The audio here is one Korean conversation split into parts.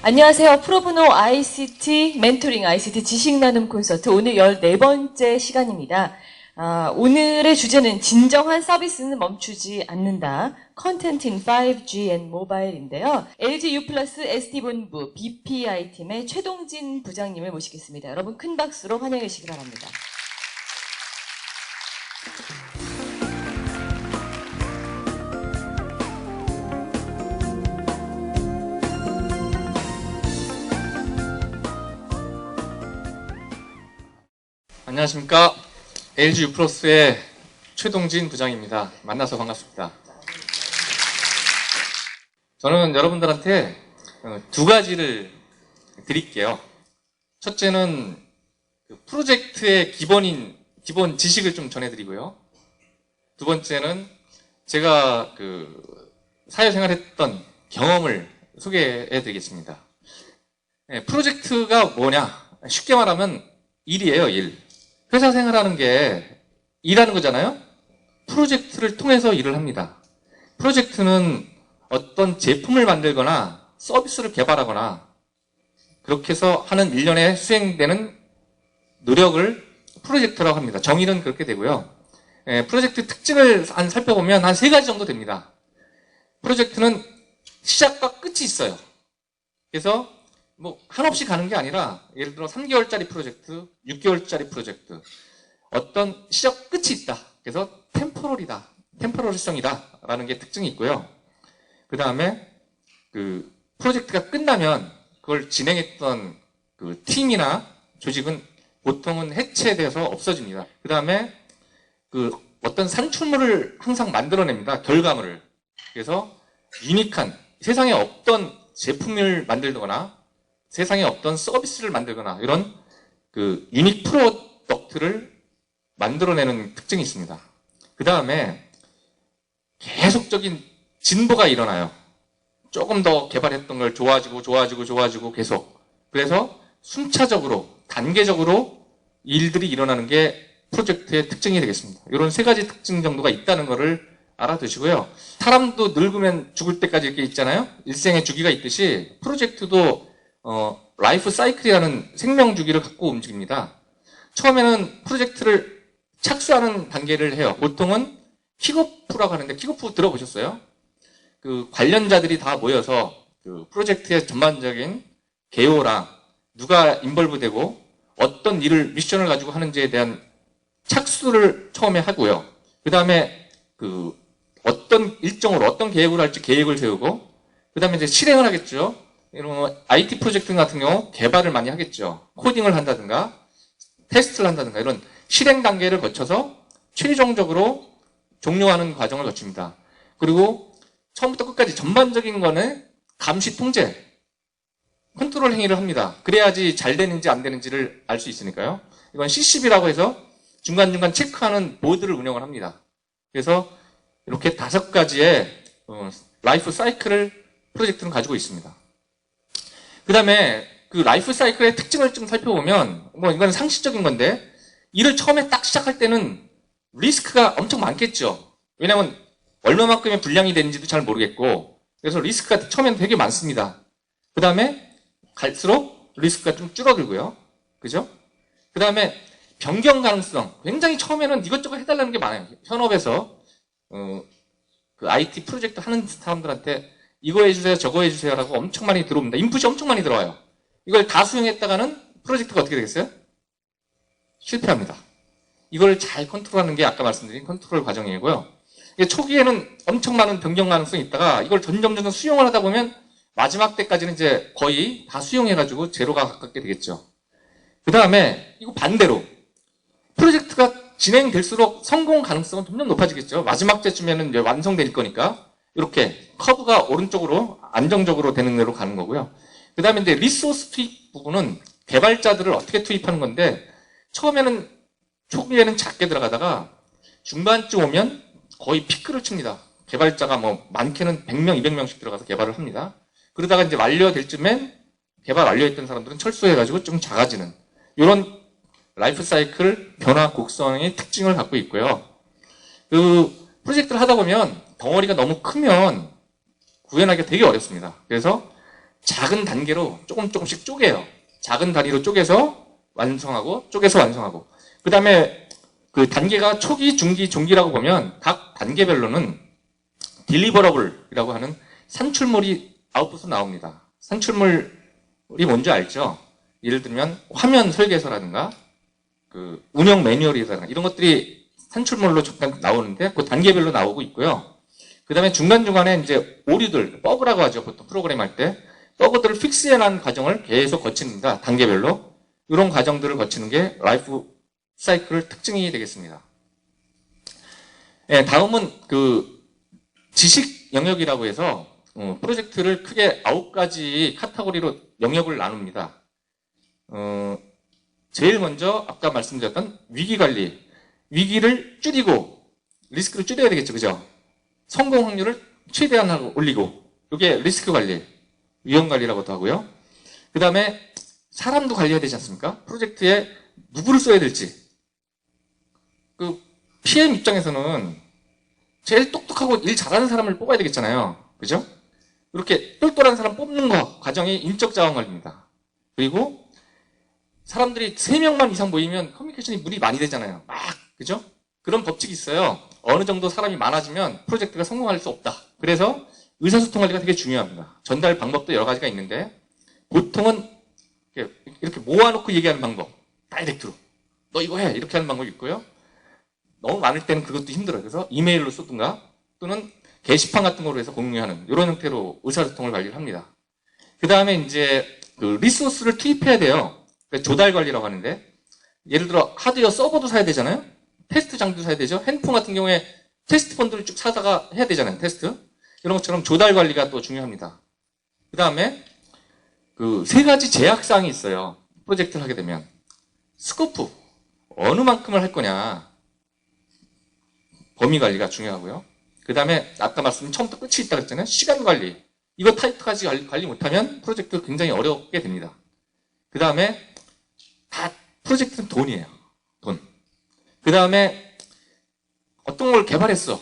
안녕하세요. 프로보노 ICT 멘토링 ICT 지식 나눔 콘서트 오늘 14번째 시간입니다. 오늘의 주제는 진정한 서비스는 멈추지 않는다. 컨텐츠 in 5G and 모바일인데요. LG U+ SD본부 BPI 팀의 최동진 부장님을 모시겠습니다. 여러분 큰 박수로 환영해 주시기 바랍니다. 안녕하십니까. LG U+의 최동진 부장입니다. 만나서 반갑습니다. 저는 여러분들한테 두 가지를 드릴게요. 첫째는 프로젝트의 기본 지식을 좀 전해드리고요. 두 번째는 제가 사회생활했던 경험을 소개해드리겠습니다. 프로젝트가 뭐냐? 쉽게 말하면 일이에요, 일. 회사 생활하는 게 일하는 거잖아요? 프로젝트를 통해서 일을 합니다. 프로젝트는 어떤 제품을 만들거나 서비스를 개발하거나 그렇게 해서 하는 일련에 수행되는 노력을 프로젝트라고 합니다. 정의는 그렇게 되고요. 프로젝트 특징을 살펴보면 한 3가지 정도 됩니다. 프로젝트는 시작과 끝이 있어요. 그래서 한없이 가는 게 아니라 예를 들어 3개월짜리 프로젝트, 6개월짜리 프로젝트 어떤 시작 끝이 있다. 그래서 템포러리성이다 라는 게 특징이 있고요. 그 다음에 프로젝트가 끝나면 그걸 진행했던 팀이나 조직은 보통은 해체돼서 없어집니다. 그 다음에 어떤 산출물을 항상 만들어냅니다. 결과물을. 그래서 유니크한 세상에 없던 제품을 만들거나 세상에 없던 서비스를 만들거나 이런 유닉 프로덕트를 만들어내는 특징이 있습니다. 그 다음에 계속적인 진보가 일어나요. 조금 더 개발했던 걸 좋아지고 계속. 그래서 순차적으로, 단계적으로 일들이 일어나는 게 프로젝트의 특징이 되겠습니다. 이런 3가지 특징 정도가 있다는 것을 알아두시고요. 사람도 늙으면 죽을 때까지 이렇게 있잖아요. 일생의 주기가 있듯이 프로젝트도 라이프 사이클이라는 생명 주기를 갖고 움직입니다. 처음에는 프로젝트를 착수하는 단계를 해요. 보통은 킥오프라고 하는데 킥오프 들어보셨어요? 관련자들이 다 모여서 프로젝트의 전반적인 개요랑 누가 인벌브되고 어떤 미션을 가지고 하는지에 대한 착수를 처음에 하고요. 그 다음에 어떤 일정으로 어떤 계획으로 할지 계획을 세우고 그 다음에 이제 실행을 하겠죠. 이런 IT 프로젝트 같은 경우 개발을 많이 하겠죠. 코딩을 한다든가 테스트를 한다든가 이런 실행 단계를 거쳐서 최종적으로 종료하는 과정을 거칩니다. 그리고 처음부터 끝까지 전반적인 거는 감시 통제, 컨트롤 행위를 합니다. 그래야지 잘 되는지 안 되는지를 알 수 있으니까요. 이건 CCB라고 해서 중간중간 체크하는 보드를 운영을 합니다. 그래서 이렇게 5가지의 라이프 사이클을 프로젝트는 가지고 있습니다. 그 다음에 라이프 사이클의 특징을 좀 살펴보면 이건 상식적인 건데 일을 처음에 딱 시작할 때는 리스크가 엄청 많겠죠. 왜냐하면 얼마만큼의 분량이 되는지도 잘 모르겠고 그래서 리스크가 처음에는 되게 많습니다. 그 다음에 갈수록 리스크가 좀 줄어들고요. 그죠? 그 다음에 변경 가능성 굉장히 처음에는 이것저것 해달라는 게 많아요. 현업에서 IT 프로젝트 하는 사람들한테 이거 해주세요, 저거 해주세요라고 엄청 많이 들어옵니다. 인풋이 엄청 많이 들어와요. 이걸 다 수행했다가는 프로젝트가 어떻게 되겠어요? 실패합니다. 이걸 잘 컨트롤하는 게 아까 말씀드린 컨트롤 과정이고요. 초기에는 엄청 많은 변경 가능성이 있다가 이걸 점점 수용을 하다 보면 마지막 때까지는 이제 거의 다 수용해가지고 제로가 가깝게 되겠죠. 그 다음에 이거 반대로 프로젝트가 진행될수록 성공 가능성은 점점 높아지겠죠. 마지막 때쯤에는 이제 완성될 거니까. 이렇게 커브가 오른쪽으로 안정적으로 되는 대로 가는 거고요. 그 다음에 이제 리소스 투입 부분은 개발자들을 어떻게 투입하는 건데 초기에는 작게 들어가다가 중반쯤 오면 거의 피크를 칩니다. 개발자가 많게는 100명, 200명씩 들어가서 개발을 합니다. 그러다가 이제 완료될 쯤엔 개발 완료했던 사람들은 철수해가지고 좀 작아지는 이런 라이프 사이클 변화 곡선의 특징을 갖고 있고요. 프로젝트를 하다 보면 덩어리가 너무 크면 구현하기가 되게 어렵습니다. 그래서 작은 단계로 조금씩 쪼개요. 작은 단위로 쪼개서 완성하고, 그 다음에 그 단계가 초기, 중기, 종기라고 보면 각 단계별로는 딜리버러블이라고 하는 산출물이 아웃풋으로 나옵니다. 산출물이 뭔지 알죠? 예를 들면 화면 설계서라든가 그 운영 매뉴얼이라든가 이런 것들이 산출물로 잠깐 나오는데 그 단계별로 나오고 있고요. 그 다음에 중간중간에 이제 오류들, 버그라고 하죠. 보통 프로그램 할 때. 버그들을 픽스해내는 과정을 계속 거칩니다. 단계별로. 이런 과정들을 거치는 게 라이프 사이클 특징이 되겠습니다. 네, 다음은 그 지식 영역이라고 해서 프로젝트를 크게 9가지 카테고리로 영역을 나눕니다. 제일 먼저 아까 말씀드렸던 위기관리. 위기를 줄이고 리스크를 줄여야 되겠죠. 그죠? 성공 확률을 최대한 올리고 이게 리스크 관리, 위험 관리라고도 하고요. 그 다음에 사람도 관리해야 되지 않습니까? 프로젝트에 누구를 써야 될지. 그 PM 입장에서는 제일 똑똑하고 일 잘하는 사람을 뽑아야 되겠잖아요. 그죠? 이렇게 똘똘한 사람 뽑는 거 과정이 인적 자원 관리입니다. 그리고 사람들이 3명만 이상 모이면 커뮤니케이션이 물이 많이 되잖아요. 막, 그죠? 그런 법칙이 있어요. 어느 정도 사람이 많아지면 프로젝트가 성공할 수 없다. 그래서 의사소통 관리가 되게 중요합니다. 전달 방법도 여러 가지가 있는데 보통은 이렇게 모아놓고 얘기하는 방법, 다이렉트로 너 이거 해 이렇게 하는 방법이 있고요. 너무 많을 때는 그것도 힘들어요. 그래서 이메일로 쏘든가 또는 게시판 같은 거로 해서 공유하는 이런 형태로 의사소통을 관리를 합니다. 그 다음에 이제 그 리소스를 투입해야 돼요. 조달 관리라고 하는데 예를 들어 하드웨어 서버도 사야 되잖아요. 테스트 장비도 사야 되죠. 핸드폰 같은 경우에 테스트 펀드를 쭉 사다가 해야 되잖아요. 테스트. 이런 것처럼 조달 관리가 또 중요합니다. 그 다음에 그 3가지 제약사항이 있어요. 프로젝트를 하게 되면. 스코프. 어느 만큼을 할 거냐. 범위 관리가 중요하고요. 그 다음에 아까 말씀드린 처음부터 끝이 있다고 했잖아요. 시간 관리. 이거 타이트까지 관리 못하면 프로젝트가 굉장히 어렵게 됩니다. 그 다음에 다 프로젝트는 돈이에요. 돈. 그 다음에 어떤 걸 개발했어.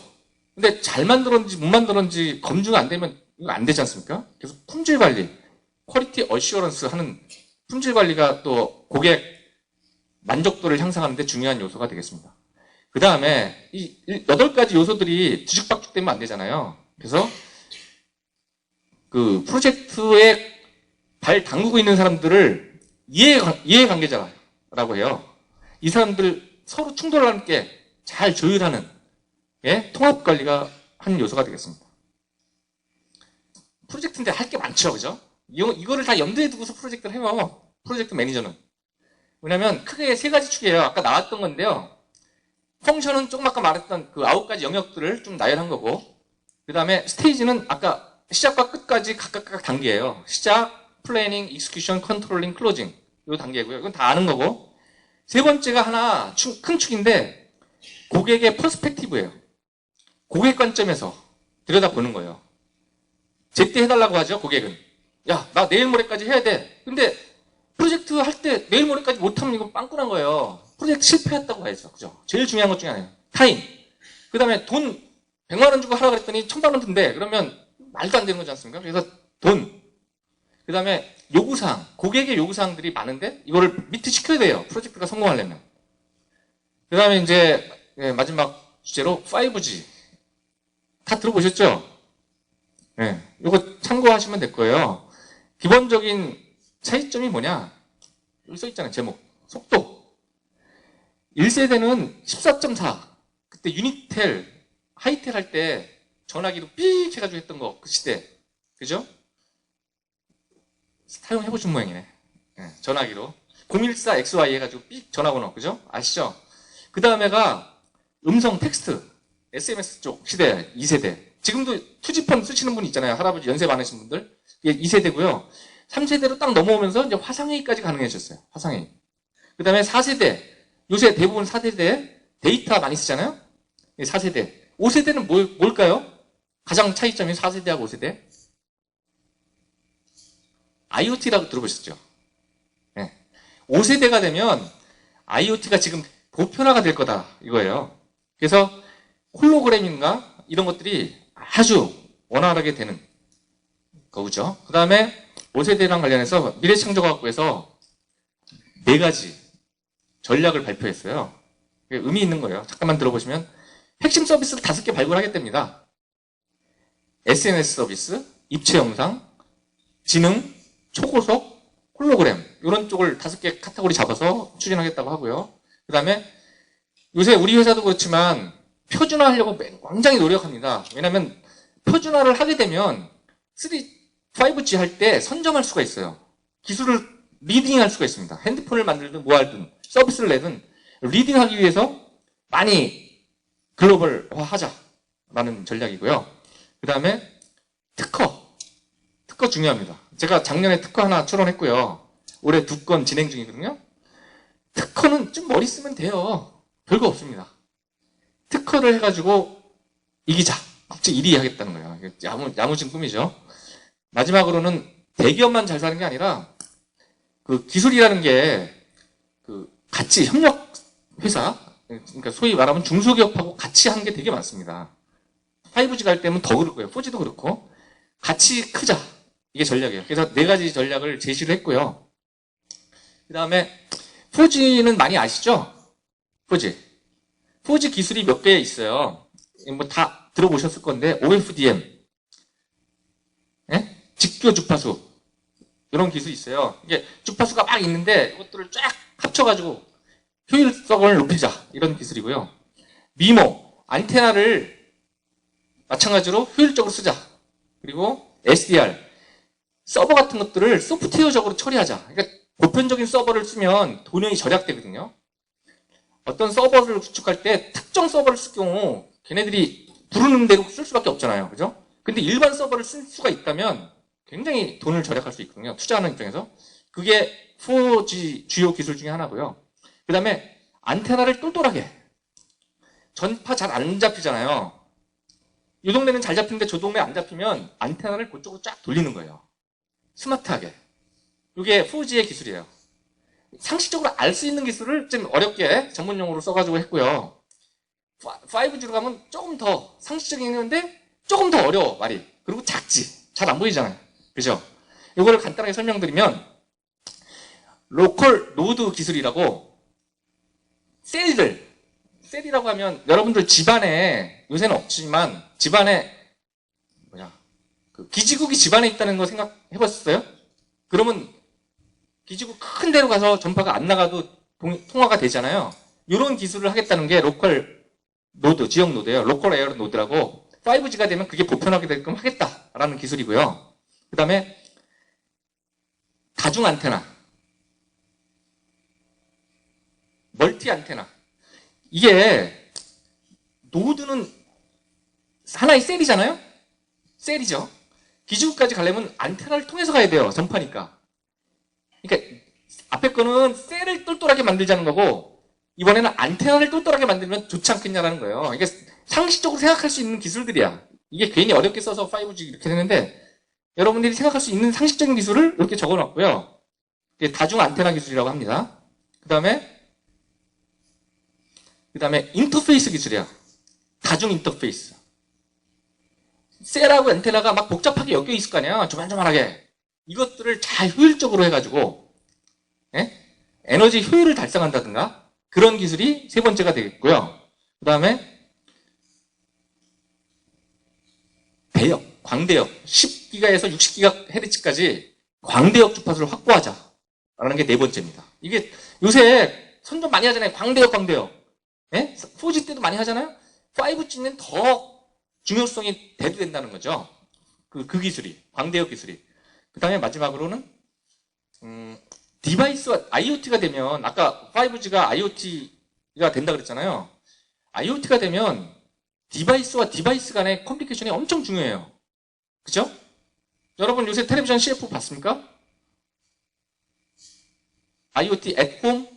근데 잘 만들었는지 못 만들었는지 검증이 안 되면 이거 안 되지 않습니까? 그래서 품질 관리, 퀄리티 어시어런스 하는 품질 관리가 또 고객 만족도를 향상하는 데 중요한 요소가 되겠습니다. 그 다음에 이 8가지 요소들이 뒤죽박죽 되면 안 되잖아요. 그래서 그 프로젝트에 발 담그고 있는 사람들을 이해관계자라고 해요. 이 사람들 서로 충돌을 함께 잘 조율하는 통합관리가 한 요소가 되겠습니다. 프로젝트인데 할 게 많죠. 그죠? 이거를 다 염두에 두고서 프로젝트를 해요. 프로젝트 매니저는. 왜냐면 크게 3가지 축이에요. 아까 나왔던 건데요. 펑션은 조금 아까 말했던 그 9가지 영역들을 좀 나열한 거고 그 다음에 스테이지는 아까 시작과 끝까지 각각 단계예요. 시작, 플래닝, 익스큐션, 컨트롤링, 클로징 이 단계고요. 이건 다 아는 거고 3번째가 하나 큰 축인데 고객의 퍼스펙티브예요. 고객 관점에서 들여다보는 거예요. 제때 해달라고 하죠. 고객은. 야, 나 내일 모레까지 해야 돼. 근데 프로젝트 할 때 내일 모레까지 못하면 이거 빵꾸난 거예요. 프로젝트 실패했다고 해야죠. 그죠? 제일 중요한 것 중에 하나예요. 타임. 그 다음에 돈 100만 원 주고 하라 그랬더니 1000만 원 든대. 그러면 말도 안 되는 거지 않습니까? 그래서 돈. 그 다음에 요구사항. 고객의 요구사항들이 많은데 이거를 미트 시켜야 돼요. 프로젝트가 성공하려면. 그 다음에 이제 마지막 주제로 5G. 다 들어보셨죠? 네. 이거 참고하시면 될 거예요. 기본적인 차이점이 뭐냐? 여기 써있잖아요. 제목. 속도. 1세대는 14.4. 그때 유니텔, 하이텔 할 때 전화기로 삑 해가지고 했던 거. 그 시대. 그죠? 사용해보신 모양이네. 네, 전화기로. 014XY 해가지고 삑 전화번호. 그죠? 아시죠? 그 다음에가 음성 텍스트. SMS 쪽 시대 2세대. 지금도 투지폰 쓰시는 분 있잖아요. 할아버지 연세 많으신 분들. 이게 2세대고요. 3세대로 딱 넘어오면서 이제 화상회의까지 가능해졌어요. 화상회의. 그 다음에 4세대. 요새 대부분 4세대 데이터 많이 쓰잖아요. 4세대. 5세대는 뭘까요? 가장 차이점이 4세대하고 5세대. IoT라고 들어보셨죠? 네. 5세대가 되면 IoT가 지금 보편화가 될 거다. 이거예요. 그래서 홀로그램인가 이런 것들이 아주 원활하게 되는 거죠. 그 다음에 5세대랑 관련해서 미래창조과학부에서 4가지 전략을 발표했어요. 의미 있는 거예요. 잠깐만 들어보시면 핵심 서비스를 5개 발굴하겠답니다. SNS 서비스, 입체 영상, 지능, 초고속, 홀로그램 이런 쪽을 5개 카테고리 잡아서 추진하겠다고 하고요. 그 다음에 요새 우리 회사도 그렇지만 표준화하려고 굉장히 노력합니다. 왜냐하면 표준화를 하게 되면 5G 할 때 선점할 수가 있어요. 기술을 리딩할 수가 있습니다. 핸드폰을 만들든 뭐 하든 서비스를 내든 리딩하기 위해서 많이 글로벌화 하자라는 전략이고요. 그 다음에 특허 중요합니다. 제가 작년에 특허 하나 출원했고요. 올해 2건 진행 중이거든요. 특허는 좀 머리 쓰면 돼요. 별거 없습니다. 특허를 해가지고 이기자. 국제 1위 하겠다는 거예요. 야무진 꿈이죠. 마지막으로는 대기업만 잘 사는 게 아니라 그 기술이라는 게 그 같이 협력 회사, 그러니까 소위 말하면 중소기업하고 같이 하는 게 되게 많습니다. 5G 갈 때면 더 그럴 거예요. 4G도 그렇고 같이 크자. 이게 전략이에요. 그래서 4가지 전략을 제시를 했고요. 그 다음에 4G는 많이 아시죠? 4G 기술이 몇 개 있어요. 뭐 다 들어보셨을 건데 OFDM, 예? 직교 주파수 이런 기술이 있어요. 이게 주파수가 막 있는데 이것들을 쫙 합쳐가지고 효율성을 높이자 이런 기술이고요. 미모, 안테나를 마찬가지로 효율적으로 쓰자. 그리고 SDR, 서버 같은 것들을 소프트웨어적으로 처리하자. 그러니까 보편적인 서버를 쓰면 돈이 절약되거든요. 어떤 서버를 구축할 때 특정 서버를 쓸 경우 걔네들이 부르는 대로 쓸 수밖에 없잖아요. 그죠? 근데 일반 서버를 쓸 수가 있다면 굉장히 돈을 절약할 수 있거든요. 투자하는 입장에서. 그게 4G 주요 기술 중에 하나고요. 그 다음에 안테나를 똘똘하게. 전파 잘 안 잡히잖아요. 이 동네는 잘 잡히는데 저 동네 안 잡히면 안테나를 그쪽으로 쫙 돌리는 거예요. 스마트하게. 이게 4G의 기술이에요. 상식적으로 알 수 있는 기술을 좀 어렵게 전문용어로 써가지고 했고요. 5G로 가면 조금 더 상식적인 건데 조금 더 어려워, 말이. 그리고 작지. 잘 안 보이잖아요. 그죠? 이거를 간단하게 설명드리면 로컬 노드 기술이라고 셀이라고 하면 여러분들 집안에 요새는 없지만 집안에 그 기지국이 집안에 있다는 거 생각해봤어요? 그러면 기지국 큰 데로 가서 전파가 안 나가도 통화가 되잖아요. 이런 기술을 하겠다는 게 로컬 노드, 지역 노드예요. 로컬 에어 노드라고 5G가 되면 그게 보편하게 되게끔 하겠다라는 기술이고요. 그 다음에 다중 안테나, 멀티 안테나. 이게 노드는 하나의 셀이잖아요? 셀이죠. 기지국까지 가려면 안테나를 통해서 가야 돼요. 전파니까. 그러니까 앞에 거는 셀을 똘똘하게 만들자는 거고 이번에는 안테나를 똘똘하게 만들면 좋지 않겠냐라는 거예요. 이게 상식적으로 생각할 수 있는 기술들이야. 이게 괜히 어렵게 써서 5G 이렇게 되는데 여러분들이 생각할 수 있는 상식적인 기술을 이렇게 적어놨고요. 이게 다중 안테나 기술이라고 합니다. 그 다음에 인터페이스 기술이야. 다중 인터페이스. 셀하고 안테나가 막 복잡하게 엮여 있을 거 아니야. 조만조만하게. 이것들을 잘 효율적으로 해가지고 에너지 효율을 달성한다든가 그런 기술이 세 번째가 되겠고요. 그 다음에 대역, 광대역 10기가에서 60GHz까지 광대역 주파수를 확보하자라는 게 네 번째입니다. 이게 요새 선전 많이 하잖아요. 광대역 4G 때도 많이 하잖아요. 5G는 더 중요성이 대두된다는 거죠. 그 기술이, 광대역 기술이. 그 다음에 마지막으로는 디바이스와 IoT가 되면 아까 5G가 IoT가 된다 그랬잖아요. IoT가 되면 디바이스와 디바이스 간의 커뮤니케이션이 엄청 중요해요. 그죠? 여러분 요새 텔레비전 CF 봤습니까? IoT at home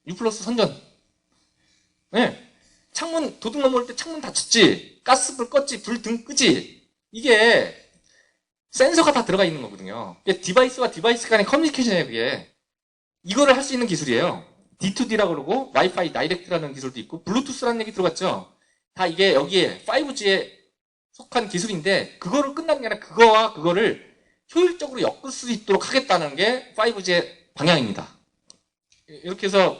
U+ 선전. 네. 창문 도둑 넘어올 때 창문 닫혔지, 가스불 껐지, 불 등 끄지. 이게 센서가 다 들어가 있는 거거든요. 이게 디바이스와 디바이스 간의 커뮤니케이션이에요. 그게 이거를 할 수 있는 기술이에요. D2D라고 그러고 와이파이 다이렉트라는 기술도 있고 블루투스라는 얘기 들어갔죠. 다 이게 여기에 5G에 속한 기술인데 그거를 끝나는 게 아니라 그거와 그거를 효율적으로 엮을 수 있도록 하겠다는 게 5G의 방향입니다. 이렇게 해서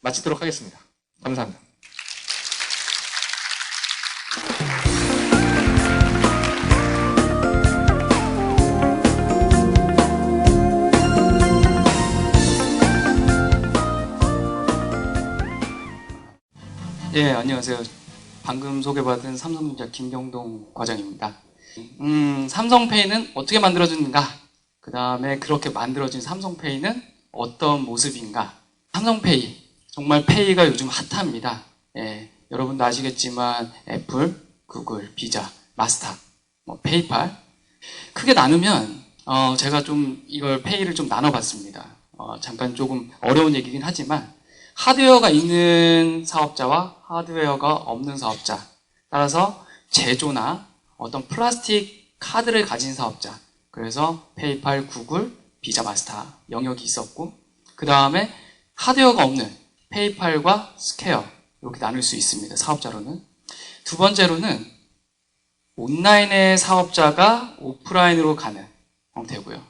마치도록 하겠습니다. 감사합니다. 예, 안녕하세요. 방금 소개받은 삼성전자 김경동 과장입니다. 삼성페이는 어떻게 만들어졌는가? 그 다음에 그렇게 만들어진 삼성페이는 어떤 모습인가? 삼성페이, 정말 페이가 요즘 핫합니다. 예, 여러분도 아시겠지만 애플, 구글, 비자, 마스터, 페이팔 크게 나누면 제가 좀 이걸 페이를 좀 나눠봤습니다. 잠깐 조금 어려운 얘기긴 하지만 하드웨어가 있는 사업자와 하드웨어가 없는 사업자, 따라서 제조나 어떤 플라스틱 카드를 가진 사업자, 그래서 페이팔, 구글, 비자, 마스터 영역이 있었고, 그 다음에 하드웨어가 없는 페이팔과 스퀘어 이렇게 나눌 수 있습니다. 사업자로는. 두 번째로는 온라인의 사업자가 오프라인으로 가는 형태고요.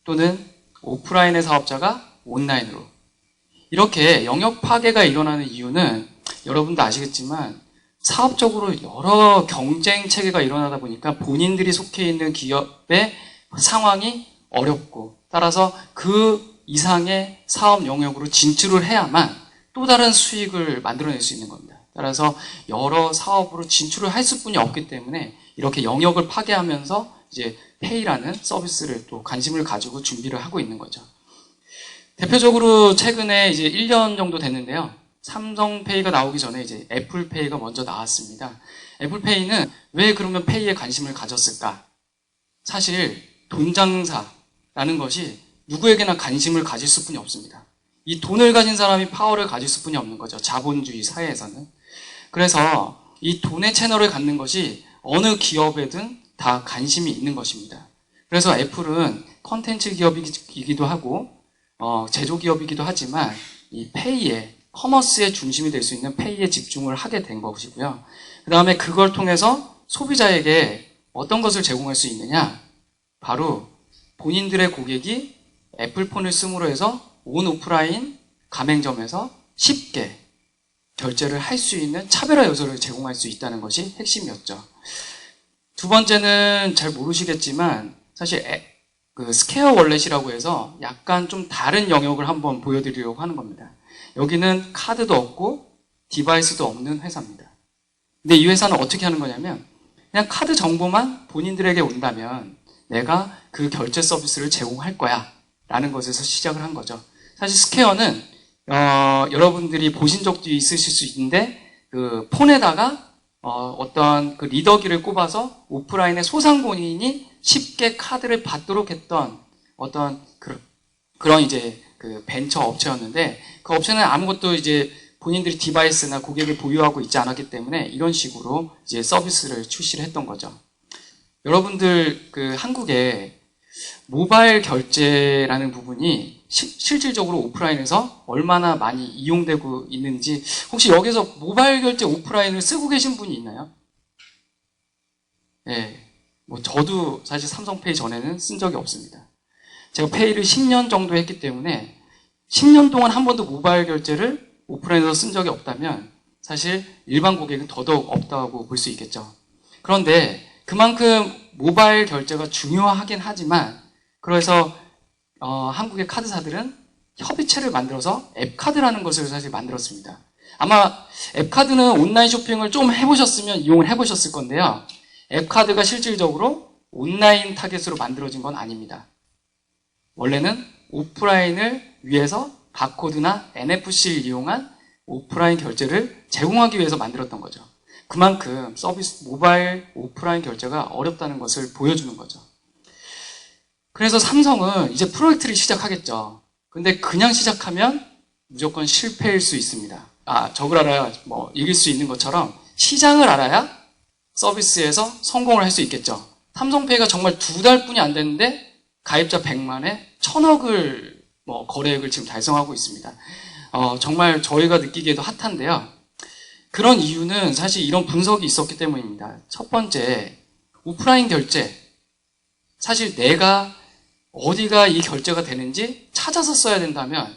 또는 오프라인의 사업자가 온라인으로. 이렇게 영역 파괴가 일어나는 이유는 여러분도 아시겠지만 사업적으로 여러 경쟁 체계가 일어나다 보니까 본인들이 속해 있는 기업의 상황이 어렵고, 따라서 그 이상의 사업 영역으로 진출을 해야만 또 다른 수익을 만들어낼 수 있는 겁니다. 따라서 여러 사업으로 진출을 할 수뿐이 없기 때문에 이렇게 영역을 파괴하면서 이제 페이라는 서비스를 또 관심을 가지고 준비를 하고 있는 거죠. 대표적으로 최근에 이제 1년 정도 됐는데요. 삼성페이가 나오기 전에 이제 애플페이가 먼저 나왔습니다. 애플페이는 왜 그러면 페이에 관심을 가졌을까? 사실 돈 장사라는 것이 누구에게나 관심을 가질 수뿐이 없습니다. 이 돈을 가진 사람이 파워를 가질 수뿐이 없는 거죠. 자본주의 사회에서는. 그래서 이 돈의 채널을 갖는 것이 어느 기업에든 다 관심이 있는 것입니다. 그래서 애플은 컨텐츠 기업이기도 하고 제조 기업이기도 하지만 이 페이에, 커머스의 중심이 될 수 있는 페이에 집중을 하게 된 것이고요. 그 다음에 그걸 통해서 소비자에게 어떤 것을 제공할 수 있느냐? 바로 본인들의 고객이 애플폰을 쓰므로 해서 온 오프라인 가맹점에서 쉽게 결제를 할 수 있는 차별화 요소를 제공할 수 있다는 것이 핵심이었죠. 두 번째는 잘 모르시겠지만 사실 그 스퀘어 월렛이라고 해서 약간 좀 다른 영역을 한번 보여드리려고 하는 겁니다. 여기는 카드도 없고 디바이스도 없는 회사입니다. 근데 이 회사는 어떻게 하는 거냐면 그냥 카드 정보만 본인들에게 온다면 내가 그 결제 서비스를 제공할 거야 라는 것에서 시작을 한 거죠. 사실 스퀘어는 여러분들이 보신 적도 있으실 수 있는데 그 폰에다가 어떤 그 리더기를 꼽아서 오프라인의 소상공인이 쉽게 카드를 받도록 했던 어떤 그런 이제 그 벤처 업체였는데, 그 업체는 아무것도 이제 본인들이 디바이스나 고객을 보유하고 있지 않았기 때문에 이런 식으로 이제 서비스를 출시를 했던 거죠. 여러분들 그 한국에 모바일 결제라는 부분이 실질적으로 오프라인에서 얼마나 많이 이용되고 있는지, 혹시 여기서 모바일 결제 오프라인을 쓰고 계신 분이 있나요? 네. 저도 사실 삼성페이 전에는 쓴 적이 없습니다. 제가 페이를 10년 정도 했기 때문에 10년 동안 한 번도 모바일 결제를 오프라인에서 쓴 적이 없다면 사실 일반 고객은 더더욱 없다고 볼 수 있겠죠. 그런데 그만큼 모바일 결제가 중요하긴 하지만, 그래서 한국의 카드사들은 협의체를 만들어서 앱카드라는 것을 사실 만들었습니다. 아마 앱카드는 온라인 쇼핑을 좀 해보셨으면 이용을 해보셨을 건데요. 앱카드가 실질적으로 온라인 타겟으로 만들어진 건 아닙니다. 원래는 오프라인을 위해서 바코드나 NFC를 이용한 오프라인 결제를 제공하기 위해서 만들었던 거죠. 그만큼 서비스, 모바일 오프라인 결제가 어렵다는 것을 보여주는 거죠. 그래서 삼성은 이제 프로젝트를 시작하겠죠. 근데 그냥 시작하면 무조건 실패일 수 있습니다. 저걸 알아야 이길 수 있는 것처럼 시장을 알아야 서비스에서 성공을 할 수 있겠죠. 삼성페이가 정말 2달뿐이 안 됐는데 가입자 100만에 1000억을 거래액을 지금 달성하고 있습니다. 정말 저희가 느끼기에도 핫한데요. 그런 이유는 사실 이런 분석이 있었기 때문입니다. 첫 번째, 오프라인 결제. 사실 내가 어디가 이 결제가 되는지 찾아서 써야 된다면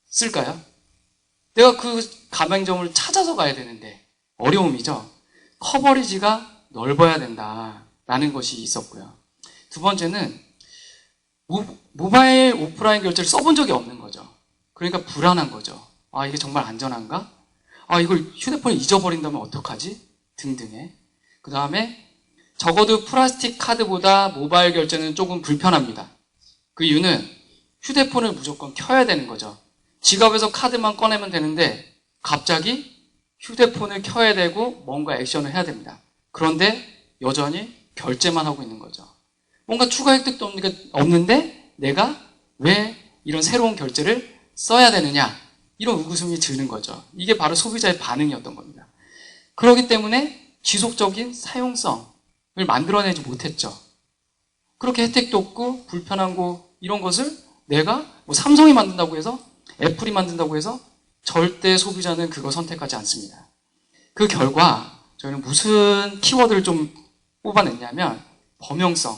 쓸까요? 내가 그 가맹점을 찾아서 가야 되는데 어려움이죠. 커버리지가 넓어야 된다라는 것이 있었고요. 두 번째는 모바일 오프라인 결제를 써본 적이 없는 거죠. 그러니까 불안한 거죠. 아, 이게 정말 안전한가? 아, 이걸 휴대폰에 잊어버린다면 어떡하지? 등등의. 그 다음에 적어도 플라스틱 카드보다 모바일 결제는 조금 불편합니다. 그 이유는 휴대폰을 무조건 켜야 되는 거죠. 지갑에서 카드만 꺼내면 되는데 갑자기 휴대폰을 켜야 되고 뭔가 액션을 해야 됩니다. 그런데 여전히 결제만 하고 있는 거죠. 뭔가 추가 혜택도 없는데 내가 왜 이런 새로운 결제를 써야 되느냐, 이런 의구심이 드는 거죠. 이게 바로 소비자의 반응이었던 겁니다. 그렇기 때문에 지속적인 사용성을 만들어내지 못했죠. 그렇게 혜택도 없고 불편한 거 이런 것을 내가 뭐 삼성이 만든다고 해서, 애플이 만든다고 해서 절대 소비자는 그거 선택하지 않습니다. 그 결과 저희는 무슨 키워드를 좀 뽑아냈냐면 범용성,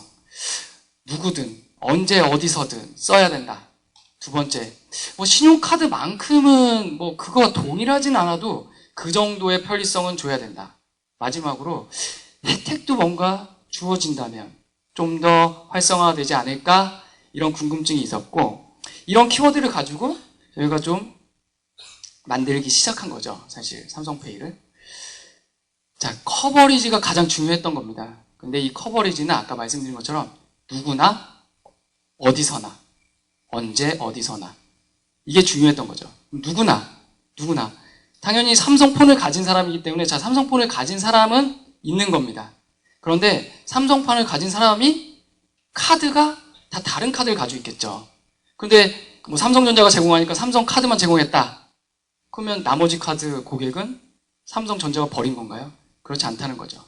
누구든 언제 어디서든 써야 된다. 두 번째, 뭐 신용카드만큼은 뭐 그거와 동일하진 않아도 그 정도의 편리성은 줘야 된다. 마지막으로 혜택도 뭔가 주어진다면 좀 더 활성화되지 않을까, 이런 궁금증이 있었고, 이런 키워드를 가지고 저희가 좀 만들기 시작한 거죠. 사실 삼성페이를. 자, 커버리지가 가장 중요했던 겁니다. 근데 이 커버리지는 아까 말씀드린 것처럼 누구나 어디서나 언제 어디서나, 이게 중요했던 거죠. 누구나 당연히 삼성폰을 가진 사람이기 때문에, 자, 삼성폰을 가진 사람은 있는 겁니다. 그런데 삼성폰을 가진 사람이 카드가 다 다른 카드를 가지고 있겠죠. 근데 뭐 삼성전자가 제공하니까 삼성 카드만 제공했다. 그러면 나머지 카드 고객은 삼성전자가 버린 건가요? 그렇지 않다는 거죠.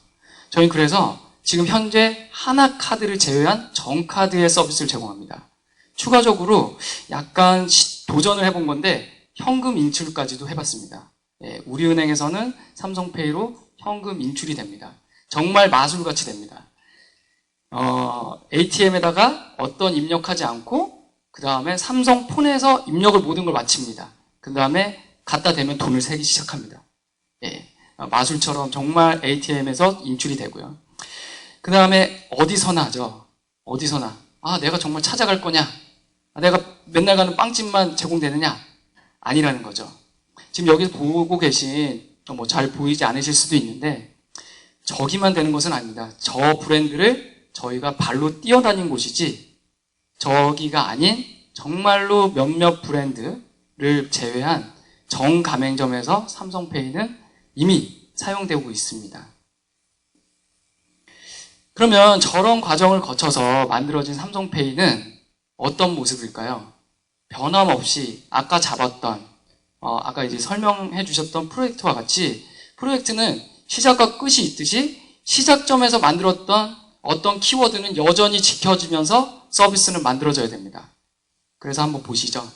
저희는 그래서 지금 현재 하나카드를 제외한 전카드의 서비스를 제공합니다. 추가적으로 약간 도전을 해본 건데 현금 인출까지도 해봤습니다. 예, 우리은행에서는 삼성페이로 현금 인출이 됩니다. 정말 마술같이 됩니다. ATM에다가 어떤 입력하지 않고 그 다음에 삼성폰에서 입력을 모든 걸 마칩니다. 그 다음에 갖다 대면 돈을 세기 시작합니다. 예, 마술처럼 정말 ATM에서 인출이 되고요. 그 다음에 어디서나죠. 어디서나. 아, 내가 정말 찾아갈 거냐? 아, 내가 맨날 가는 빵집만 제공되느냐? 아니라는 거죠. 지금 여기서 보고 계신, 뭐 잘 보이지 않으실 수도 있는데 저기만 되는 것은 아닙니다. 저 브랜드를 저희가 발로 뛰어다닌 곳이지, 저기가 아닌 정말로 몇몇 브랜드를 제외한 정 가맹점에서 삼성페이는 이미 사용되고 있습니다. 그러면 저런 과정을 거쳐서 만들어진 삼성페이는 어떤 모습일까요? 변함없이 아까 잡았던, 아까 이제 설명해 주셨던 프로젝트와 같이, 프로젝트는 시작과 끝이 있듯이 시작점에서 만들었던 어떤 키워드는 여전히 지켜지면서 서비스는 만들어져야 됩니다. 그래서 한번 보시죠.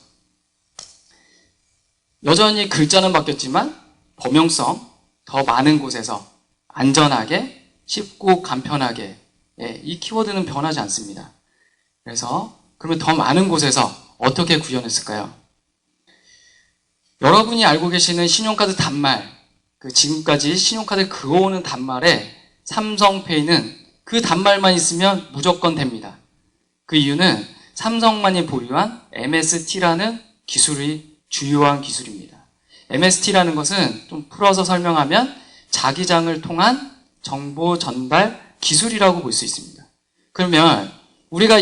여전히 글자는 바뀌었지만 범용성, 더 많은 곳에서 안전하게, 쉽고 간편하게, 예, 이 키워드는 변하지 않습니다. 그래서 그러면 더 많은 곳에서 어떻게 구현했을까요? 여러분이 알고 계시는 신용카드 단말, 지금까지 신용카드를 그어오는 단말에 삼성페이는 그 단말만 있으면 무조건 됩니다. 그 이유는 삼성만이 보유한 MST라는 기술이 주요한 기술입니다. MST라는 것은 좀 풀어서 설명하면 자기장을 통한 정보 전달 기술이라고 볼 수 있습니다. 그러면 우리가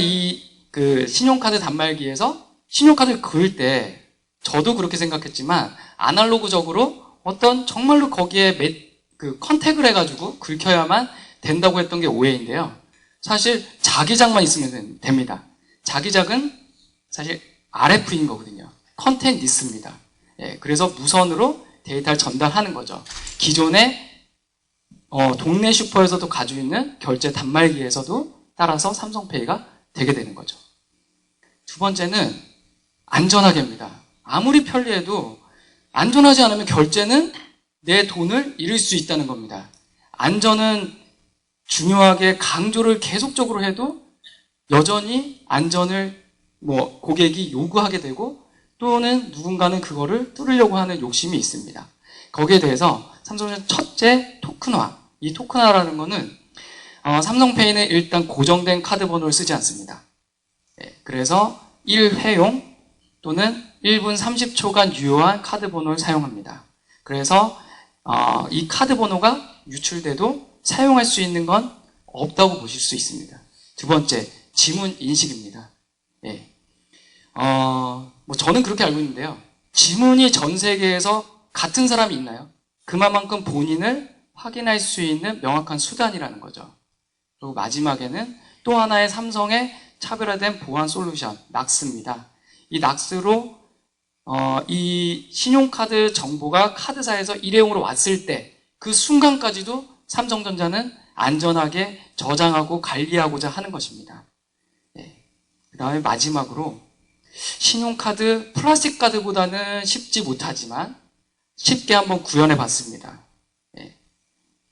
그 신용카드 단말기에서 신용카드를 그을 때 저도 그렇게 생각했지만 아날로그적으로 어떤 정말로 거기에 컨택을 해가지고 긁혀야만 된다고 했던 게 오해인데요. 사실 자기장만 있으면 됩니다. 자기장은 사실 RF인 거거든요. 컨텐트 리스트입니다. 예, 그래서 무선으로 데이터를 전달하는 거죠. 기존의 동네 슈퍼에서도 가지고 있는 결제 단말기에서도 따라서 삼성페이가 되게 되는 거죠. 두 번째는 안전하게입니다. 아무리 편리해도 안전하지 않으면 결제는 내 돈을 잃을 수 있다는 겁니다. 안전은 중요하게 강조를 계속적으로 해도 여전히 안전을 고객이 요구하게 되고 또는 누군가는 그거를 뚫으려고 하는 욕심이 있습니다. 거기에 대해서 삼성전자 첫째 토큰화. 이 토큰화라는 거는 삼성페이는 일단 고정된 카드 번호를 쓰지 않습니다. 그래서 1회용 또는 1분 30초간 유효한 카드 번호를 사용합니다. 그래서 이 카드 번호가 유출돼도 사용할 수 있는 건 없다고 보실 수 있습니다. 두 번째, 지문 인식입니다. 저는 그렇게 알고 있는데요. 지문이 전 세계에서 같은 사람이 있나요? 그만큼 본인을 확인할 수 있는 명확한 수단이라는 거죠. 그리고 마지막에는 또 하나의 삼성의 차별화된 보안 솔루션, 낙스입니다. 이 낙스로 이 신용카드 정보가 카드사에서 일회용으로 왔을 때 그 순간까지도 삼성전자는 안전하게 저장하고 관리하고자 하는 것입니다. 그 다음에 마지막으로 신용카드, 플라스틱 카드보다는 쉽지 못하지만 쉽게 한번 구현해 봤습니다.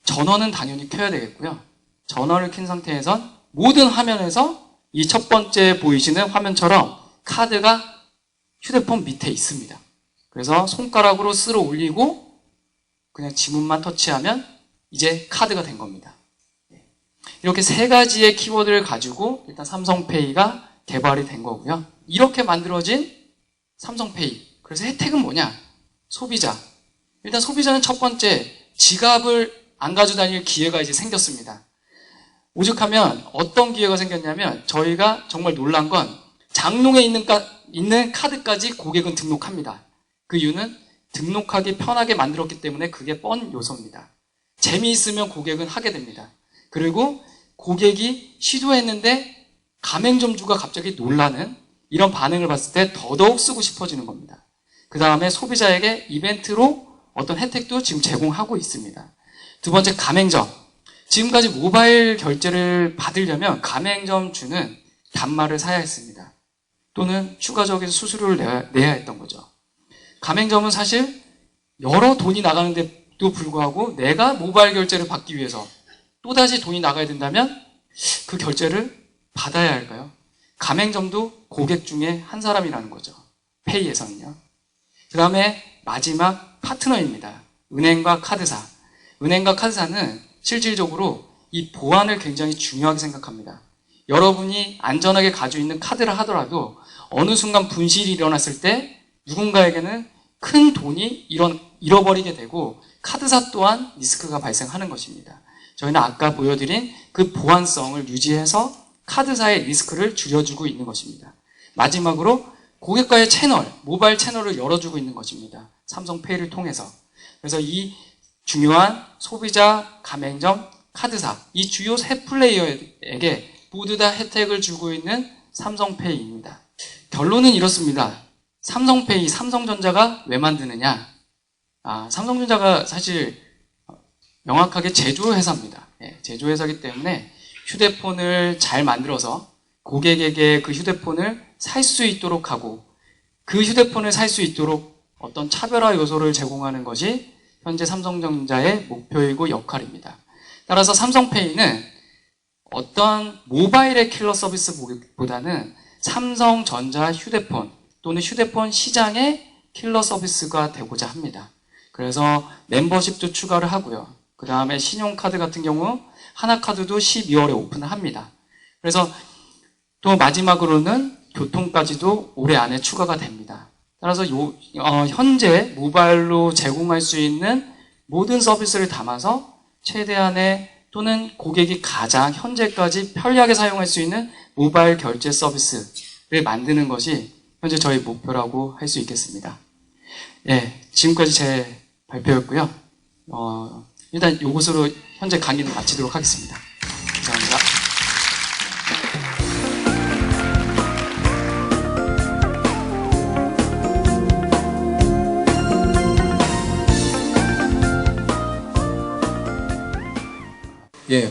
전원은 당연히 켜야 되겠고요. 전원을 켠 상태에선 모든 화면에서 이 첫 번째 보이시는 화면처럼 카드가 휴대폰 밑에 있습니다. 그래서 손가락으로 쓸어 올리고 그냥 지문만 터치하면 이제 카드가 된 겁니다. 이렇게 세 가지의 키워드를 가지고 일단 삼성페이가 개발이 된 거고요. 이렇게 만들어진 삼성페이. 그래서 혜택은 뭐냐? 소비자. 일단 소비자는 첫 번째, 지갑을 안 가지고 다닐 기회가 이제 생겼습니다. 오죽하면 어떤 기회가 생겼냐면 저희가 정말 놀란 건 장롱에 있는 카드까지 고객은 등록합니다. 그 이유는 등록하기 편하게 만들었기 때문에 그게 뻔 요소입니다. 재미있으면 고객은 하게 됩니다. 그리고 고객이 시도했는데 가맹점주가 갑자기 놀라는 이런 반응을 봤을 때 더더욱 쓰고 싶어지는 겁니다. 그 다음에 소비자에게 이벤트로 어떤 혜택도 지금 제공하고 있습니다. 두 번째, 가맹점. 지금까지 모바일 결제를 받으려면 가맹점주는 단말을 사야 했습니다. 또는 추가적인 수수료를 내야 했던 거죠. 가맹점은 사실 여러 돈이 나가는데도 불구하고 내가 모바일 결제를 받기 위해서 또다시 돈이 나가야 된다면 그 결제를 받아야 할까요? 가맹점도 고객 중에 한 사람이라는 거죠. 페이에서는요. 그 다음에 마지막 파트너입니다. 은행과 카드사. 은행과 카드사는 실질적으로 이 보안을 굉장히 중요하게 생각합니다. 여러분이 안전하게 가지고 있는 카드를 하더라도 어느 순간 분실이 일어났을 때 누군가에게는 큰 돈이 잃어버리게 되고 카드사 또한 리스크가 발생하는 것입니다. 저희는 아까 보여드린 그 보안성을 유지해서 카드사의 리스크를 줄여주고 있는 것입니다. 마지막으로 고객과의 채널, 모바일 채널을 열어주고 있는 것입니다. 삼성페이를 통해서. 그래서 이 중요한 소비자, 가맹점, 카드사, 이 주요 세 플레이어에게 모두 다 혜택을 주고 있는 삼성페이입니다. 결론은 이렇습니다. 삼성페이, 삼성전자가 왜 만드느냐? 삼성전자가 사실 명확하게 제조회사입니다. 제조회사이기 때문에 휴대폰을 잘 만들어서 고객에게 그 휴대폰을 살 수 있도록 하고 그 휴대폰을 살 수 있도록 어떤 차별화 요소를 제공하는 것이 현재 삼성전자의 목표이고 역할입니다. 따라서 삼성페이는 어떤 모바일의 킬러 서비스보다는 삼성전자 휴대폰 또는 휴대폰 시장의 킬러 서비스가 되고자 합니다. 그래서 멤버십도 추가를 하고요. 그 다음에 신용카드 같은 경우 하나카드도 12월에 오픈을 합니다. 그래서 또 마지막으로는 교통까지도 올해 안에 추가가 됩니다. 따라서 현재 모바일로 제공할 수 있는 모든 서비스를 담아서 최대한의 또는 고객이 가장 현재까지 편리하게 사용할 수 있는 모바일 결제 서비스를 만드는 것이 현재 저희 목표라고 할 수 있겠습니다. 지금까지 제 발표였고요. 일단 이것으로 현재 강의는 마치도록 하겠습니다. 감사합니다.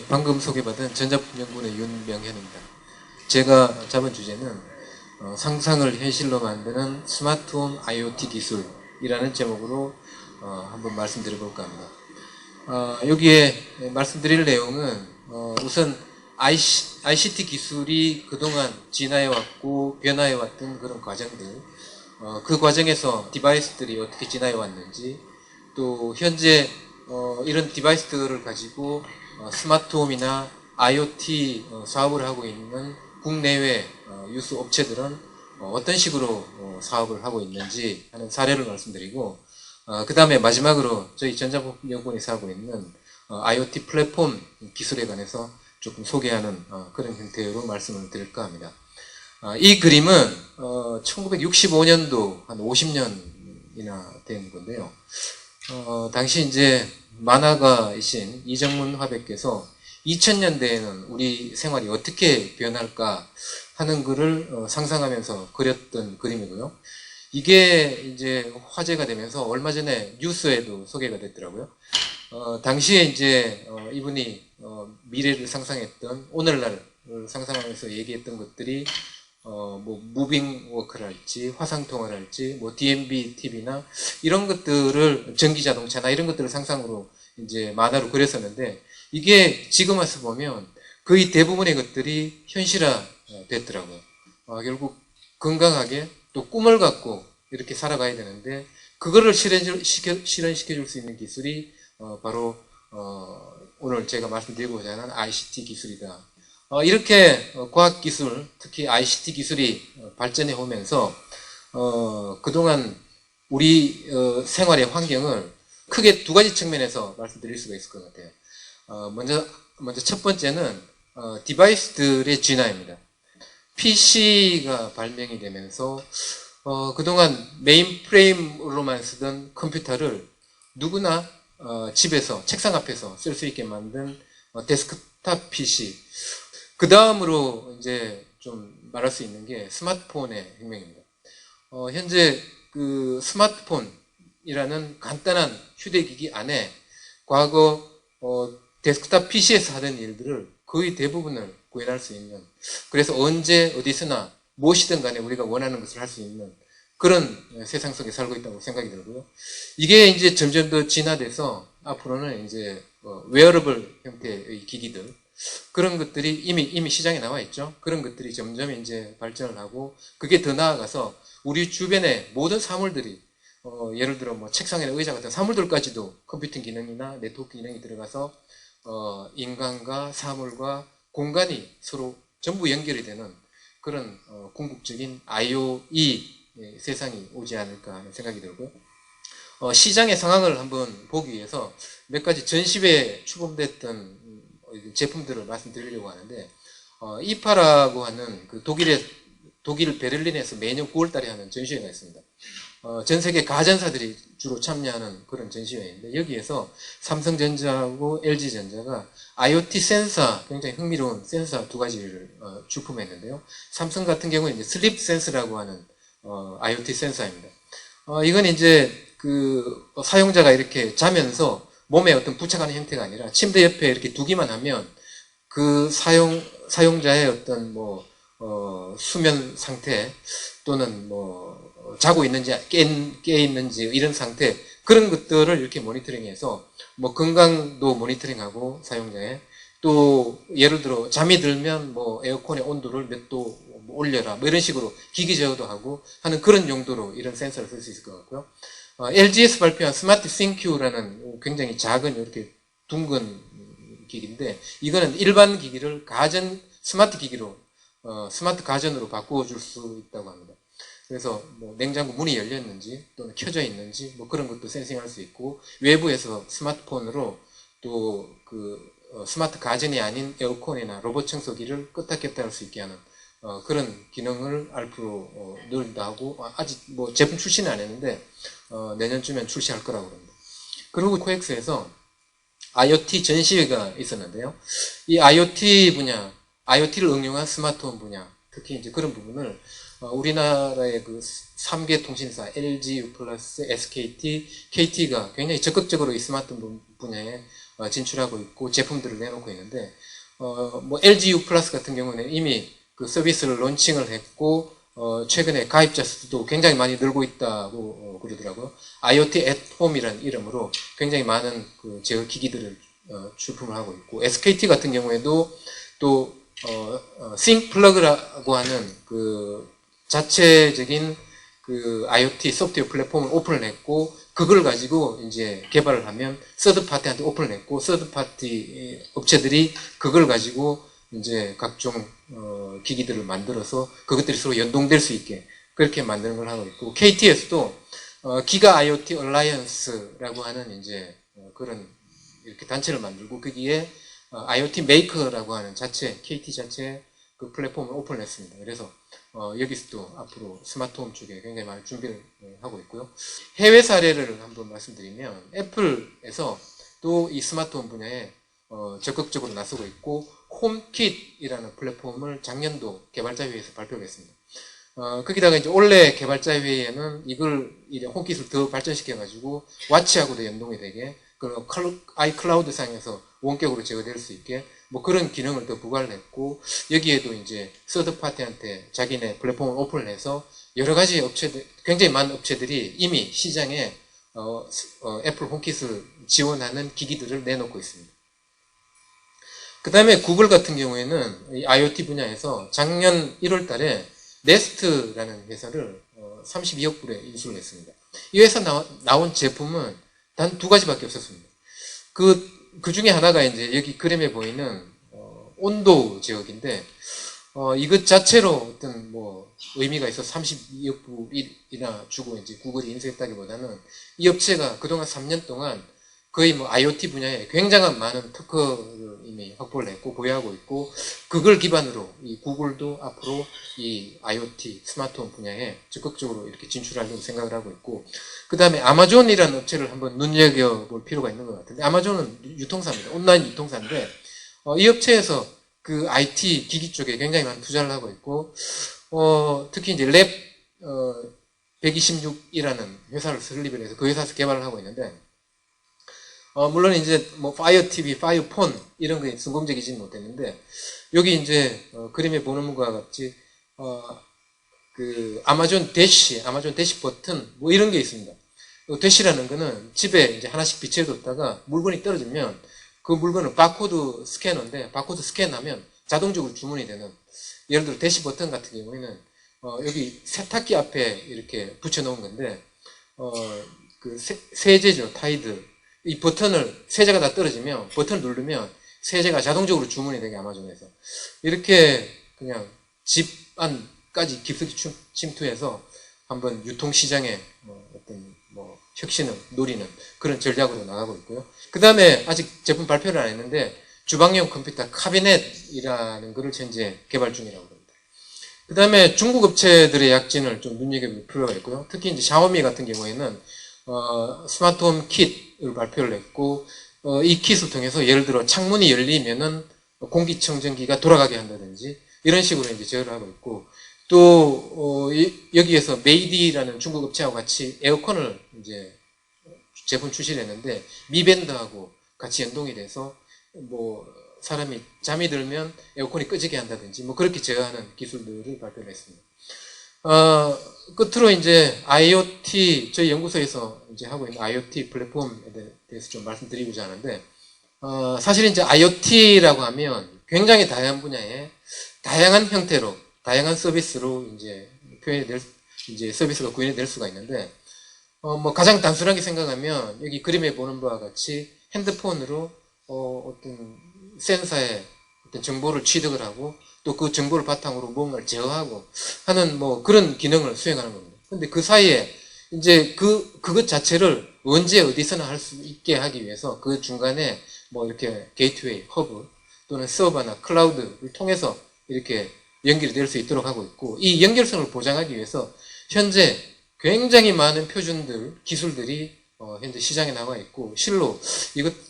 방금 소개받은 전자품연구원의 윤명현입니다. 제가 잡은 주제는 상상을 현실로 만드는 스마트홈 IoT 기술이라는 제목으로 한번 말씀드려 볼까 합니다. 여기에 말씀드릴 내용은 우선 ICT 기술이 그동안 진화해왔고 변화해왔던 그런 과정들, 그 과정에서 디바이스들이 어떻게 진화해왔는지, 또 현재 이런 디바이스들을 가지고 스마트홈이나 IoT 사업을 하고 있는 국내외 유수 업체들은 어떤 식으로 사업을 하고 있는지 하는 사례를 말씀드리고, 그 다음에 마지막으로 저희 전자부품연구원에서 하고 있는 IoT 플랫폼 기술에 관해서 조금 소개하는 그런 형태로 말씀을 드릴까 합니다. 이 그림은 1965년도 한 50년이나 된 건데요. 당시 이제 만화가이신 이정문 화백께서 2000년대에는 우리 생활이 어떻게 변할까 하는 글을 상상하면서 그렸던 그림이고요. 이게 이제 화제가 되면서 얼마 전에 뉴스에도 소개가 됐더라고요. 당시에 이제 이분이 미래를 상상했던 오늘날을 상상하면서 얘기했던 것들이 뭐 무빙 워크랄지 화상통화랄지 뭐 DMB TV나 이런 것들을 전기자동차나 이런 것들을 상상으로 이제 만화로 그렸었는데, 이게 지금 와서 보면 거의 대부분의 것들이 현실화 됐더라고요. 결국 건강하게 또 꿈을 갖고 이렇게 살아가야 되는데, 그거를 실현시켜 줄 수 있는 기술이 바로 오늘 제가 말씀드리고자 하는 ICT 기술이다. 이렇게 과학기술, 특히 ICT 기술이 발전해 오면서 그동안 우리 생활의 환경을 크게 두 가지 측면에서 말씀드릴 수가 있을 것 같아요. 먼저 첫 번째는 디바이스들의 진화입니다. PC가 발명이 되면서 그동안 메인프레임으로만 쓰던 컴퓨터를 누구나 집에서 책상 앞에서 쓸 수 있게 만든 데스크탑 PC. 그 다음으로 이제 좀 말할 수 있는 게 스마트폰의 혁명입니다. 현재 그 스마트폰이라는 간단한 휴대기기 안에 과거 데스크탑 PC에서 하던 일들을 거의 대부분을 구현할 수 있는, 그래서 언제 어디서나 무엇이든 간에 우리가 원하는 것을 할 수 있는 그런 세상 속에 살고 있다고 생각이 들고요. 이게 이제 점점 더 진화돼서 앞으로는 이제 웨어러블 형태의 기기들, 그런 것들이 이미 시장에 나와 있죠. 그런 것들이 점점 이제 발전을 하고, 그게 더 나아가서 우리 주변의 모든 사물들이 예를 들어 뭐 책상이나 의자 같은 사물들까지도 컴퓨팅 기능이나 네트워크 기능이 들어가서 인간과 사물과 공간이 서로 전부 연결이 되는 그런 궁극적인 IoE 세상이 오지 않을까 하는 생각이 들고요. 시장의 상황을 한번 보기 위해서 몇 가지 전시회에 출범됐던 제품들을 말씀드리려고 하는데, 이파라고 하는 그 독일 베를린에서 매년 9월달에 하는 전시회가 있습니다. 전 세계 가전사들이 주로 참여하는 그런 전시회인데, 여기에서 삼성전자하고 LG전자가 IoT 센서, 굉장히 흥미로운 센서 두 가지를 주품했는데요. 삼성 같은 경우는 이제 슬립 센서라고 하는 IoT 센서입니다. 이건 이제 그 사용자가 이렇게 자면서 몸에 어떤 부착하는 형태가 아니라 침대 옆에 이렇게 두기만 하면 그 사용자의 어떤 뭐 수면 상태 또는 뭐 자고 있는지 깨 있는지 이런 상태, 그런 것들을 이렇게 모니터링해서 뭐 건강도 모니터링하고 사용자의, 또 예를 들어 잠이 들면 뭐 에어컨의 온도를 몇 도 올려라 뭐 이런 식으로 기기 제어도 하고 하는 그런 용도로 이런 센서를 쓸 수 있을 것 같고요. LG에서 발표한 스마트 싱큐라는 굉장히 작은 이렇게 둥근 기기인데, 이거는 일반 기기를 스마트 기기로 스마트 가전으로 바꿔줄 수 있다고 합니다. 그래서 뭐 냉장고 문이 열렸는지 또는 켜져 있는지 뭐 그런 것도 센싱할 수 있고, 외부에서 스마트폰으로 또 그 스마트 가전이 아닌 에어컨이나 로봇 청소기를 껐다 켰다 할 수 있게 하는 그런 기능을 앞으로 늘린다 하고, 아직 뭐 제품 출시는 안 했는데 내년쯤엔 출시할 거라고 합니다. 그리고 코엑스에서 IoT 전시회가 있었는데요. 이 IoT 분야, IoT를 응용한 스마트홈 분야, 특히 이제 그런 부분을 우리나라의 그 3개 통신사 LG, U+, SKT, KT가 굉장히 적극적으로 이 스마트폰 분야에 진출하고 있고 제품들을 내놓고 있는데, 뭐 LG U+ 같은 경우는 이미 그 서비스를 론칭을 했고 최근에 가입자 수도 굉장히 많이 늘고 있다고 그러더라고요. IoT at Home이라는 이름으로 굉장히 많은 그 제어 기기들을 출품을 하고 있고, SKT 같은 경우에도 또 sync 플러그라고 하는 그 자체적인 그 IoT 소프트웨어 플랫폼을 오픈을 했고, 그걸 가지고 이제 개발을 하면 서드 파티한테 오픈을 했고, 서드 파티 업체들이 그걸 가지고 이제 각종 기기들을 만들어서 그것들이 서로 연동될 수 있게 그렇게 만드는 걸 하고 있고, KTS도 기가 IoT 얼라이언스라고 하는 이제 그런 이렇게 단체를 만들고, 거기에 IoT 메이커라고 하는 자체 KT 자체 그 플랫폼을 오픈했습니다. 그래서 여기서도 앞으로 스마트홈 쪽에 굉장히 많은 준비를 하고 있고요. 해외 사례를 한번 말씀드리면, 애플에서 또 이 스마트홈 분야에 적극적으로 나서고 있고, 홈킷이라는 플랫폼을 작년도 개발자회의에서 발표를 했습니다. 거기다가 이제 올해 개발자회의에는 이걸 이제 홈킷을 더 발전시켜가지고 와치하고도 연동이 되게, 그리고 아이클라우드 상에서 원격으로 제어될 수 있게 뭐 그런 기능을 더 부과를 했고, 여기에도 이제 서드 파티한테 자기네 플랫폼을 오픈을 해서 여러 가지 업체들, 굉장히 많은 업체들이 이미 시장에 애플 홈킷을 지원하는 기기들을 내놓고 있습니다. 그 다음에 구글 같은 경우에는 이 IoT 분야에서 작년 1월 달에 네스트라는 회사를 32억 불에 인수를 했습니다. 이 회사 나온 제품은 단 2가지밖에 없었습니다. 그 중에 하나가 이제 여기 그림에 보이는 온도 제어기인데, 이것 자체로 어떤 뭐 의미가 있어 32억 불이나 주고 이제 구글이 인수했다기보다는, 이 업체가 그동안 3년 동안 거의 뭐 IoT 분야에 굉장한 많은 특허를 이미 확보를 했고 보유하고 있고, 그걸 기반으로 이 구글도 앞으로 이 IoT 스마트홈 분야에 적극적으로 이렇게 진출하려고 생각을 하고 있고, 그 다음에 아마존이라는 업체를 한번 눈여겨볼 필요가 있는 것 같은데, 아마존은 유통사입니다. 온라인 유통사인데, 이 업체에서 그 IT 기기 쪽에 굉장히 많은 투자를 하고 있고, 특히 이제 랩 126이라는 회사를 설립을 해서 그 회사에서 개발을 하고 있는데, 물론 이제 뭐 파이어 TV, 파이어 폰 이런 거에 성공적이지는 못했는데, 여기 이제 그림에 보는 것과 같이 그 아마존 대시 버튼 뭐 이런 게 있습니다. 대시라는 거는 집에 이제 하나씩 비춰뒀다가 물건이 떨어지면 그 물건은 바코드 스캐너인데, 바코드 스캔하면 자동적으로 주문이 되는, 예를 들어 대시 버튼 같은 경우에는 여기 세탁기 앞에 이렇게 붙여놓은 건데, 그 세제죠, 타이드. 이 버튼을, 세제가 다 떨어지면 버튼을 누르면 세제가 자동적으로 주문이 되게, 아마존에서 이렇게 그냥 집 안까지 깊숙이 침투해서 한번 유통시장에 어떤 뭐 혁신을 노리는 그런 전략으로 나가고 있고요. 그 다음에 아직 제품 발표를 안 했는데, 주방용 컴퓨터 카비넷이라는 것을 현재 개발 중이라고 합니다. 그 다음에 중국 업체들의 약진을 좀 눈여겨볼 필요가 있고요. 특히 이제 샤오미 같은 경우에는 스마트홈 킷을 발표를 했고, 이 킷을 통해서 예를 들어 창문이 열리면은 공기청정기가 돌아가게 한다든지 이런 식으로 이제 제어를 하고 있고, 또 여기에서 메이디라는 중국 업체하고 같이 에어컨을 이제 제품 출시를 했는데, 미밴드하고 같이 연동이 돼서 뭐 사람이 잠이 들면 에어컨이 꺼지게 한다든지 뭐 그렇게 제어하는 기술들을 발표를 했습니다. 끝으로 이제 IoT, 저희 연구소에서 이제 하고 있는 IoT 플랫폼에 대해서 좀 말씀드리고자 하는데, 사실 이제 IoT라고 하면 굉장히 다양한 분야에 다양한 형태로, 다양한 서비스로 이제 이제 서비스가 구현이 될 수가 있는데, 뭐 가장 단순하게 생각하면 여기 그림에 보는 바와 같이 핸드폰으로 어떤 센서에 어떤 정보를 취득을 하고, 또 그 정보를 바탕으로 뭔가를 제어하고 하는 뭐 그런 기능을 수행하는 겁니다. 근데 그 사이에 이제 그것 자체를 언제 어디서나 할 수 있게 하기 위해서 그 중간에 뭐 이렇게 게이트웨이, 허브 또는 서버나 클라우드를 통해서 이렇게 연결이 될 수 있도록 하고 있고, 이 연결성을 보장하기 위해서 현재 굉장히 많은 표준들, 기술들이 현재 시장에 나와 있고, 실로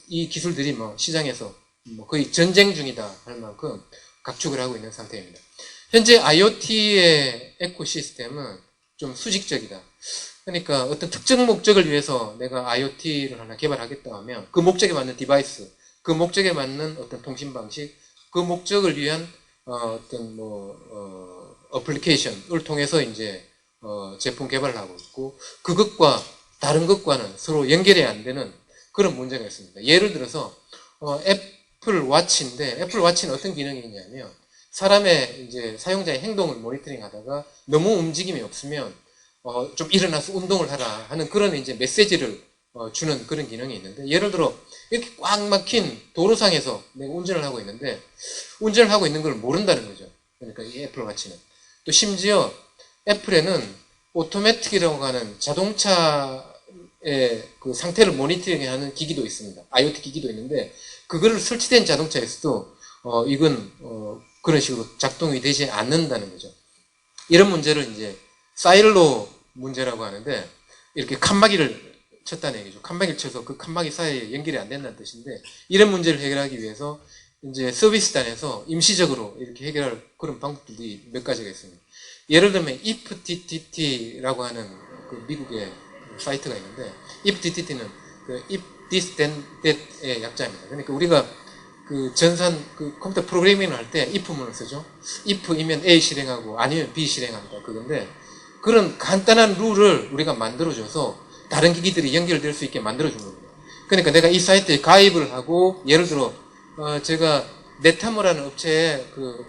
이 기술들이 뭐 시장에서 뭐 거의 전쟁 중이다 할 만큼 각축을 하고 있는 상태입니다. 현재 IoT의 에코시스템은 좀 수직적이다. 그러니까 어떤 특정 목적을 위해서 내가 IoT를 하나 개발하겠다 하면 그 목적에 맞는 디바이스, 그 목적에 맞는 어떤 통신 방식, 그 목적을 위한 어떤 뭐 어플리케이션을 통해서 이제 제품 개발을 하고 있고, 그것과 다른 것과는 서로 연결이 안 되는 그런 문제가 있습니다. 예를 들어서 애플 워치인데 애플 워치는 어떤 기능이 있냐면 사람의 이제 사용자의 행동을 모니터링 하다가 너무 움직임이 없으면 좀 일어나서 운동을 하라 하는 그런 이제 메시지를 주는 그런 기능이 있는데 예를 들어 이렇게 꽉 막힌 도로상에서 내가 운전을 하고 있는데 운전을 하고 있는 걸 모른다는 거죠. 그러니까 이 애플 워치는 또 심지어 애플에는 오토매틱이라고 하는 자동차의 그 상태를 모니터링하는 기기도 있습니다. IoT 기기도 있는데 그거를 설치된 자동차에서도 이건 그런 식으로 작동이 되지 않는다는 거죠. 이런 문제를 이제 사일로 문제라고 하는데 이렇게 칸막이를 쳤다는 얘기죠. 칸막이를 쳐서 그 칸막이 사이에 연결이 안 된다는 뜻인데 이런 문제를 해결하기 위해서 이제 서비스단에서 임시적으로 이렇게 해결할 그런 방법들이 몇 가지가 있습니다. 예를 들면 iftt라고 하는 그 미국의 사이트가 있는데 iftt는 그 if this then that의 약자입니다. 그러니까 우리가 그 전산 그 컴퓨터 프로그래밍을 할 때 if문을 쓰죠. if이면 A 실행하고 아니면 B 실행한다 그건데 그런 간단한 룰을 우리가 만들어줘서 다른 기기들이 연결될 수 있게 만들어준 겁니다. 그러니까 내가 이 사이트에 가입을 하고 예를 들어 제가 네타모라는 업체의 그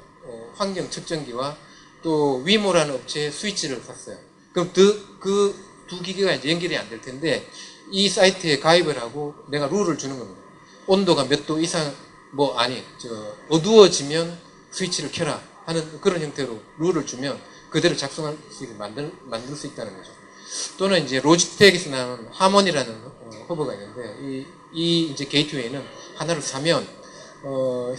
환경 측정기와 또 위모라는 업체의 스위치를 샀어요. 그럼 그 두 기기가 이제 연결이 안 될 텐데 이 사이트에 가입을 하고 내가 룰을 주는 겁니다. 온도가 몇 도 이상 어두워지면 스위치를 켜라 하는 그런 형태로 룰을 주면 그대로 작성할 수 있게 만들 수 있다는 거죠. 또는 이제 로지텍에서 나온 하모니라는 허브가 있는데 이 이제 게이트웨이는 하나를 사면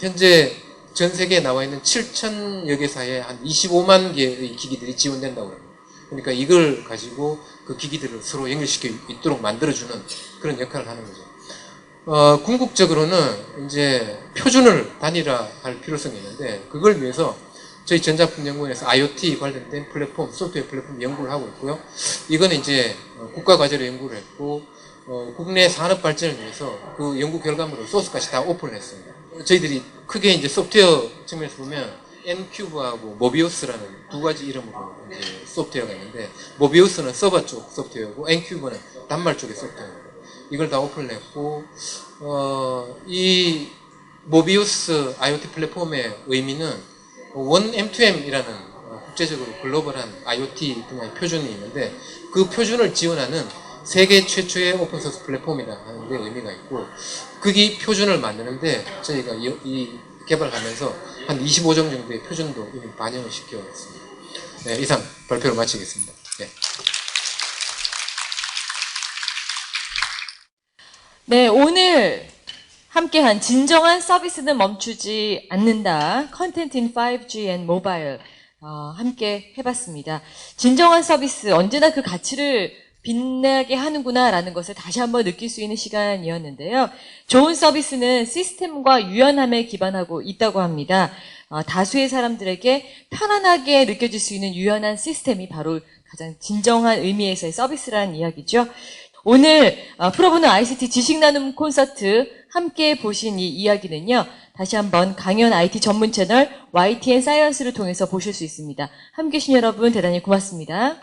현재 전 세계에 나와 있는 7,000여 개사에 한 25만 개의 기기들이 지원된다고 합니다. 그러니까 이걸 가지고 그 기기들을 서로 연결시켜 있도록 만들어주는 그런 역할을 하는 거죠. 궁극적으로는 이제 표준을 단일화할 필요성이 있는데 그걸 위해서 저희 전자품연구원에서 IoT 관련된 플랫폼, 소프트웨어 플랫폼 연구를 하고 있고요. 이거는 이제 국가과제로 연구를 했고 국내 산업 발전을 위해서 그 연구 결과물을 소스까지 다 오픈을 했습니다. 저희들이 크게 이제 소프트웨어 측면에서 보면 N큐브하고 모비우스라는 두 가지 이름으로 이제 소프트웨어가 있는데 모비우스는 서버 쪽 소프트웨어고 N큐브는 단말 쪽의 소프트웨어입니다. 이걸 다 오픈을 했고 이 모비우스 IoT 플랫폼의 의미는 원 M2M이라는 국제적으로 글로벌한 IoT 분야의 표준이 있는데 그 표준을 지원하는 세계 최초의 오픈소스 플랫폼이라는 데 의미가 있고 그게 표준을 만드는데 저희가 이 개발하면서 한 25종 정도의 표준도 이미 반영을 시켰습니다. 네, 이상 발표를 마치겠습니다. 네. 네, 오늘 함께한 진정한 서비스는 멈추지 않는다. 컨텐츠 인 5G and 모바일 함께 해봤습니다. 진정한 서비스 언제나 그 가치를 빛나게 하는구나라는 것을 다시 한번 느낄 수 있는 시간이었는데요. 좋은 서비스는 시스템과 유연함에 기반하고 있다고 합니다. 다수의 사람들에게 편안하게 느껴질 수 있는 유연한 시스템이 바로 가장 진정한 의미에서의 서비스라는 이야기죠. 오늘 풀어보는 ICT 지식나눔 콘서트 함께 보신 이 이야기는요. 다시 한번 강연 IT 전문 채널 YTN 사이언스를 통해서 보실 수 있습니다. 함께해 주신 여러분 대단히 고맙습니다.